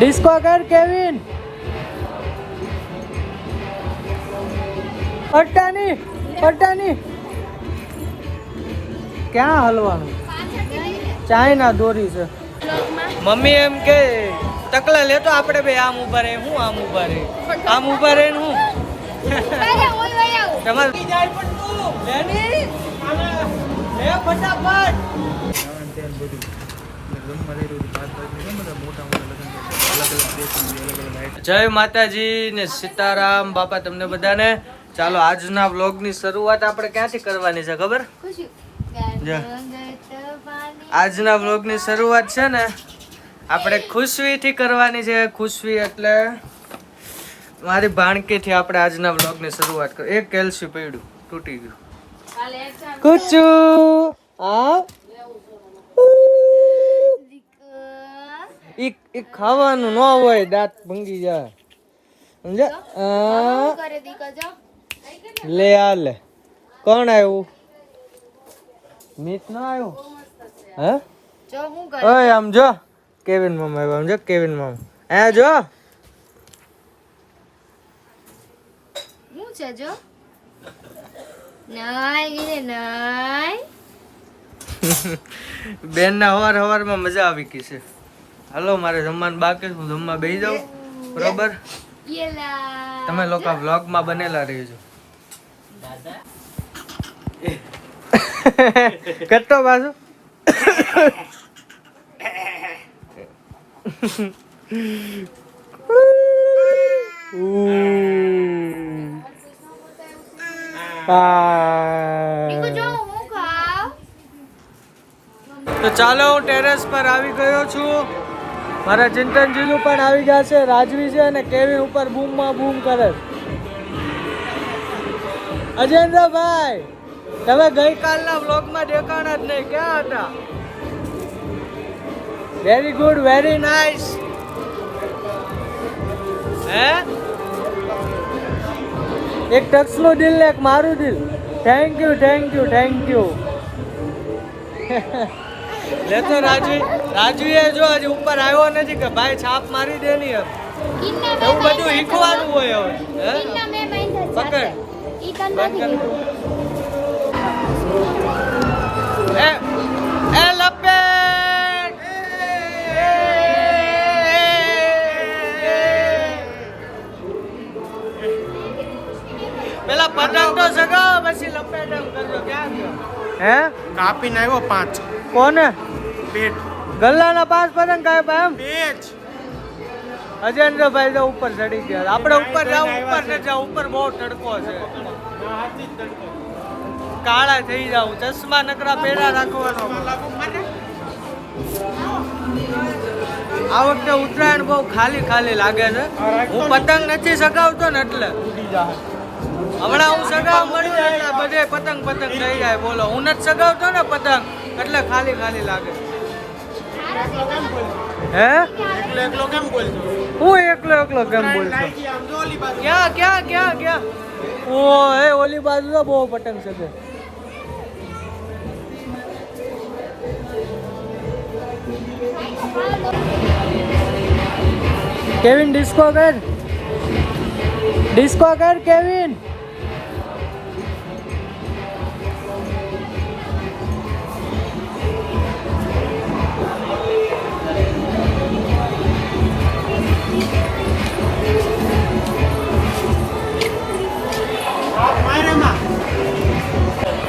Disco कर Kevin पट्टानी क्या हलवानु China दोरी से मम्मी एम के तकला ले तो आपड़े बे आम उभा रहे हूं आम उभा रहे हूं તમાર જાય પણ તું લેની લે ફટાફટ જય માતાજી ને સીતારામ બાપા તમને બધાને ચાલો આજના વ્લોગની શરૂઆત આપણે ક્યાંથી કરવાની છે ખબર આજના વ્લોગની શરૂઆત છે ને આપણે ખુશવીથી કરવાની છે ખુશવી એટલે મારી ભાણકીથી આપણે આજના વ્લોગની શરૂઆત કરી એક કેલ્સી પડ્યું તૂટી ગયું કુચુ આ ઈ ખાવાનું ન હોય દાંત ભંગી જાય સમજ્યા લે આ લે કોણ આવ્યું મીત ન આવ્યું હે ઓય આમ જો કેવિન મામા આવ્યા આમ જો કેવિન મામા આ જો છે જો નાઈ નાઈ બેન ના હવાર માં મજા આવી ગઈ છે હાલો મારે જમવાનું બાકી હું જમવા બેસી જાઉં બરોબર તમે લોકો વ્લોગ માં બનેલા રહેજો કેટલો બાજુ તો ચાલો હું ટેરેસ પર આવી ગયો છું મારા ચિંતનજીનું પણ આવી ગયા છે રાજવી છે અને કેવી ઉપર બૂમ માં બૂમ કરે અજેન્દ્રભાઈ તમે ગઈકાલના વ્લોગમાં દેખાણા જ નહીં ક્યાં હતા વેરી ગુડ વેરી નાઇસ હે એક ટક્સનું દિલ ને એક મારું દિલ થેન્ક યુ લેતો રાજવીએ જો હજી ઉપર આવ્યો નથી કે ભાઈ છાપ મારી દે ની એવું બધું શીખવાનું હોય હવે પકડ એ લપેટ પેલા પતંગ તો સગાવો પછી લપેટ એમ કરજો ક્યાં ગયો હે કાપીને આવ્યો 5 કોને પેટ ગલ્લાના 5 પતંગ કાપ્યા એમ પેચ અજેન્દ્રભાઈ તો ઉપર ચડી ગયા આપણે ઉપર જાવ ઉપર ને જાવ ઉપર બહુ તડકો છે કાળા થઈ જાવ ચશ્મા નકરા પહેરા રાખવાનો આ વખતે ઉત્તરાયણ બહુ ખાલી લાગે છે હું પતંગ નથી સગાવતો ને એટલે હમણાં હું સગાવ મળ્યું એટલે બધે પતંગ થઈ જાય બોલો હું નથી સગાવતો ને પતંગ એટલે ખાલી લાગે હે એકલો કેમ બોલતો હું એકલો કેમ બોલતો ક્યાં ઓ એ ઓલી બાજુ તો બહુ પતંગ છે કેવિન ડિસ્કો કર કેવિન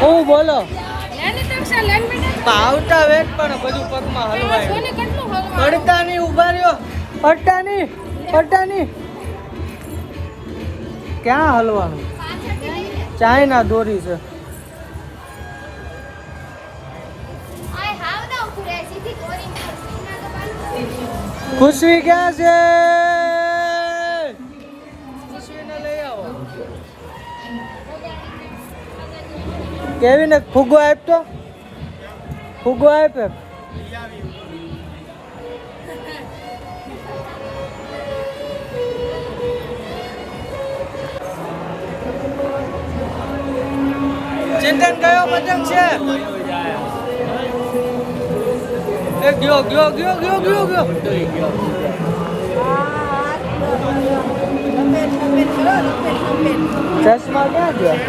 હું બોલો આવતા વેટ પણ બધું પગમાં હલવાય પડતા નહીં ઉભા રહ્યો પડતા નહીં ક્યાં હલવાનું ચાઇના દોરી છે ખુશવી ક્યાં છે ખુશવીને લઈ આવો કેવી ને ફુગ્ગો આપતો ફુગ્ગો આપે ચિંતન કયો પતંગ છે એ ગયો ચશ્મા ક્યાં ગયા?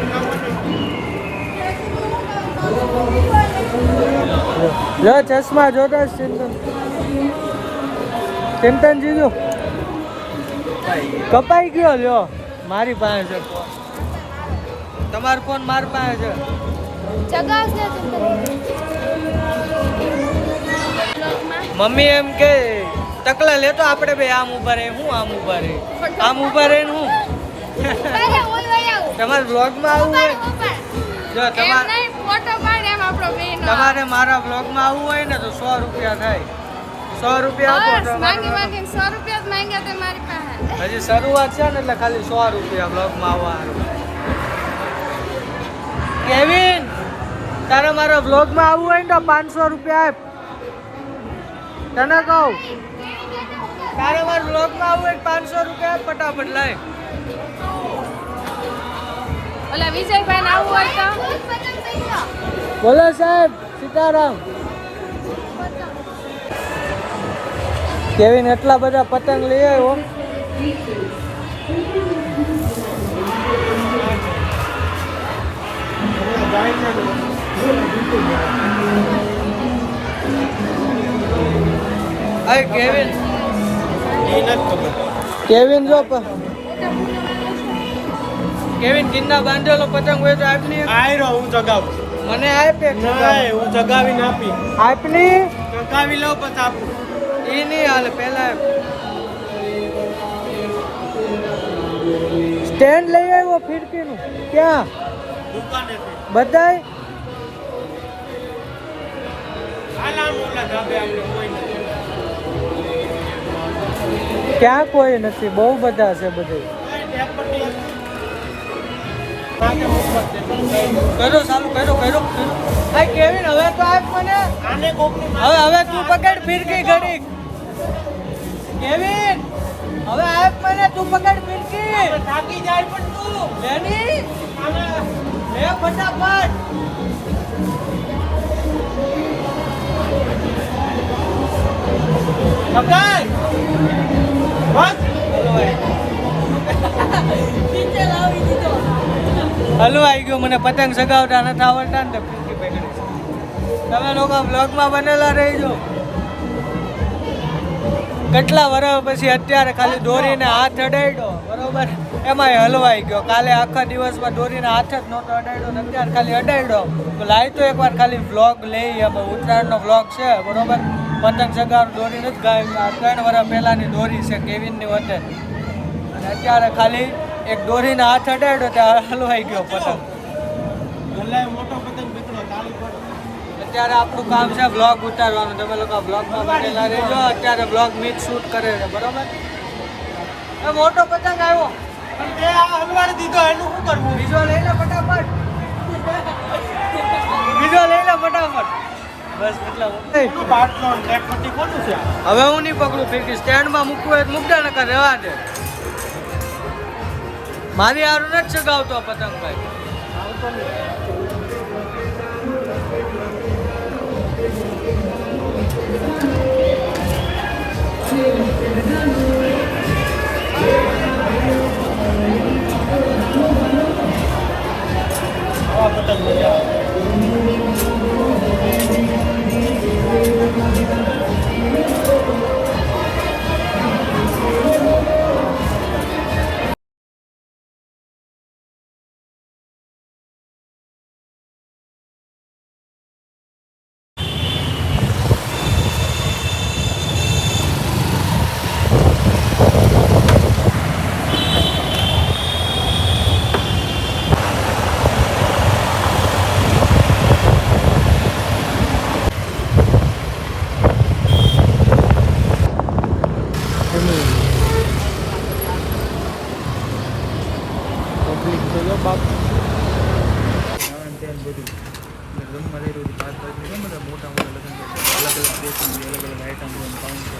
લો ચશ્મા જોતા જ ચિંતન જીજો કપાઈ ગયો. લ્યો મારી પાસે છે ફોન. તમારો ફોન મારી પાસે છે. મમ્મી એમ કે ટકલા લેતો આપણે બે આમ ઉભા રહે. હું આમ ઉભા રહે? આમ ઉભા રહે હું. તમારે બ્લોગમાં આવવું હોય જો તમારે મારા બ્લોગમાં આવવું હોય ને તો 100 રૂપિયા થાય. 100 રૂપિયા આપો તો હજી શરૂઆત છે ને એટલે ખાલી 100 રૂપિયા બ્લોગમાં આવવાનું. કેવિન તારે મારા બ્લોગમાં આવવું હોય ને તો 500 રૂપિયા આપ. તને કહું તારે મારા બ્લોગમાં આવવું હોય 500 રૂપિયા આપ. ફટાફટ લાય. ઓલા વિજયભાઈ ને આવું હોય તો બોલો સાહેબ સીતારામ. કેવિન એટલા બધા પતંગ લઈ આવ્યો. અરે કેવિન કેવિન જો કેવિન કિન્ના બાંધેલો પતંગ હોય તો આપની આયરો હું જગાવું. મને આપે. નહીં હું જગાવીને આપી. આપની જગાવી લઉં પછી આપું. એ નહીં હાલે. પહેલા સ્ટેન્ડ લઈ આવ્યો ફિરકીનું. ક્યાં દુકાનેથી. બધાય આલા મોલા ધાબે આપણે કોઈ નથી. ક્યાં કોઈ નથી. બહુ બધા છે બધે. કર્યો ચાલુ કર્યો. ભાઈ કેવિન હવે તો આપ મને. આને કોકની હવે તું પકડ ફિરકી ઘડીક. કેવિન હવે આપ મને. તું પકડ ફિરકી. થાકી જાય પણ તું લેની લે ફટાફટ. પકડ બસ. હલવો આવી ગયો. મને પતંગ સગાવતા નથી આવડતા ને તો ફિરકી પકડી. તમે લોકો બ્લોગમાં બનેલા રહેજો. કેટલા વર્ષ પછી અત્યારે ખાલી દોરીને હાથ અડાડ્યો બરોબર, એમાંય હલવાઈ ગયો. કાલે આખા દિવસમાં દોરીને હાથ જ નહોતો અડાડ્યો ને અત્યારે ખાલી અડાડ્યો. તો લાવી તો એકવાર ખાલી વ્લોગ લઈ. એમાં ઉત્તરાયણનો વ્લોગ છે બરોબર. પતંગ સગાવવાનું દોરી નથી ગાય. 3 વર્ષ પહેલાંની દોરી છે કેવિનની વચ્ચે. અને અત્યારે ખાલી એક દોરીને હાથ અડાડ્યો ત્યાં હલવાઈ ગયો પતંગ. ગલ્લાએ મોટો પતંગ બીકડો તાળી પર. અત્યારે આપણું કામ છે બ્લોગ ઉતારવાનું. તમે લોકો બ્લોગમાં બનેલા રહેજો. અત્યારે બ્લોગ મીટ શૂટ કરે છે બરોબર. એ મોટો પતંગ આવ્યો. પણ તે આ હલવાડી દીધો એનું શું કરવું? બીજો લઈ લે ફટાફટ. બીજો લઈ લે ફટાફટ. બસ એટલા એનું બાટલો ને ટેકપટ્ટી કોનું છે? હવે હું નહીં પકડું ફિરકી. સ્ટેન્ડમાં મૂકવું હોય તો મૂકતા નકર રહેવા દે. મારી હારું નથી ચગાવતો પતંગ ભાઈ. આવતો નહીં. આવા પતંગ મજા આવે.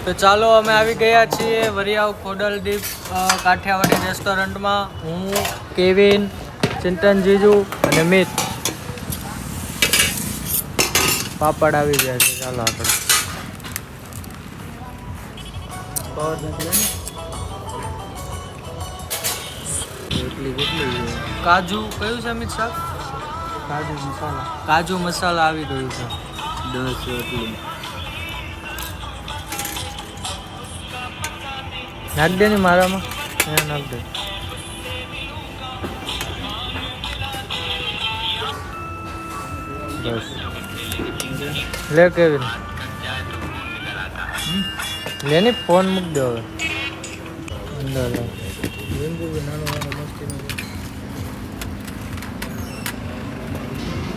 તો ચાલો અમે આવી ગયા છીએ વરિયાવ ખોડલદીપ કાઠિયાવાડી રેસ્ટોરન્ટમાં. હું, કેવિન, ચિંતન જીજુ અને મિત. પાપડ આવી ગયા છે. ચાલો આપણે કાજુ કયું છે અમિત શાક? કાજુ મસાલા આવી ગયું છે. 10 રોટલી. નાખ દે ને મારામાં. નાખ દે. બસ લે કેવિન લે ને ફોન મૂક દે હવે અંદર લે.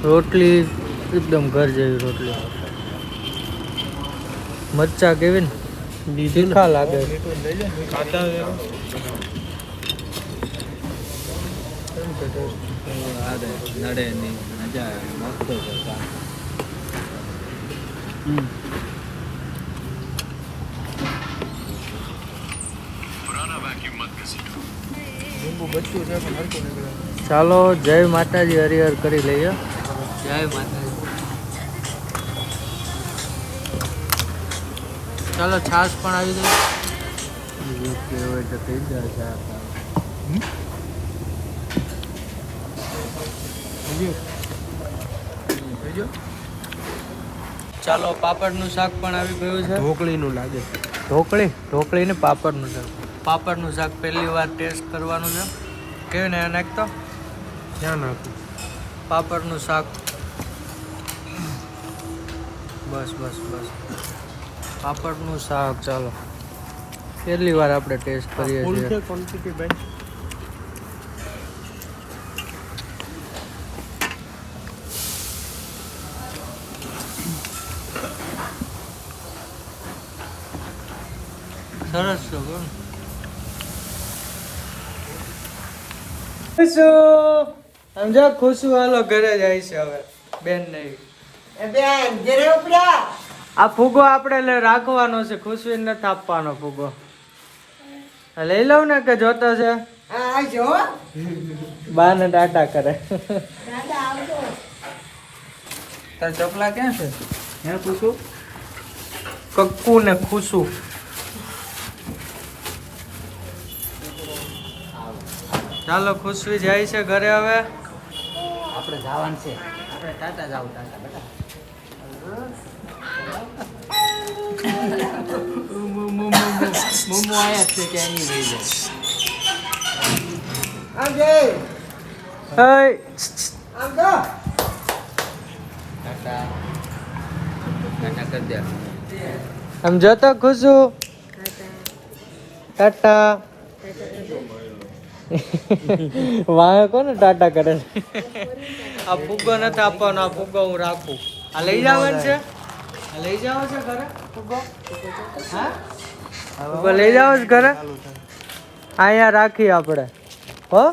રોટલી એકદમ ઘર જેવી રોટલી. મરચા કેવી ને તીખા લાગે. નડે નહીં મજા આવે મસ્ત છે. ચાલો જય માતાજી હરિહર કરી લઈએ. જય માતાજી. ચાલો છાશ પણ આવી ગઈ. હોય તો થઈ જાય. ચાલો પાપડનું શાક પણ આવી ગયું છે. ઢોકળીનું લાગે. ઢોકળી ને પાપડનું શાક. પાપડનું શાક પહેલી વાર ટેસ્ટ કરવાનું છે. કેવું ને નાખતો ક્યાં નાખું? પાપડનું શાક. બસ બસ બસ પાપડનું શાક. ચાલો પહેલી વાર આપણે ટેસ્ટ કરીએ છીએ. ક્વોન્ટિટી ભાઈ. સરસ છે. ખુશું સમજો ખુશું હાલો ઘરે જાય છે હવે. બેન નહીં આ ફૂગો આપણે રાખવાનો છે. ખુશી નથી આપવાનો ફૂગો. લઈ લઉં ને કે જોતો છે? બા ને ટાટા કરે. તાર ચપલા ક્યાં છે? હે પૂછું? કક્કુ ને ખુશું. ચાલો ખુશી જાય છે ઘરે હવે. આપણે જવાનું છે. આપણે ટાટા જાવ ટાટા બેટા. મોમો આયા છે કે એની વહી જાય. હઈ ટાટા ટાટા કરી દે. આમ જોતો ખુશું. ટાટા વાહ કોને ટાટા કરે છે? આ ફુગ્ગો નથી આપવાનો. આ ફુગ્ગો હું રાખું. આ લઈ જવાનું છે? આ લઈ જાવ છે ઘરે ફુગ્ગો? હા ફુગ્ગો લઈ જાવ છે ઘરે? અહીંયા રાખી આપણે હો.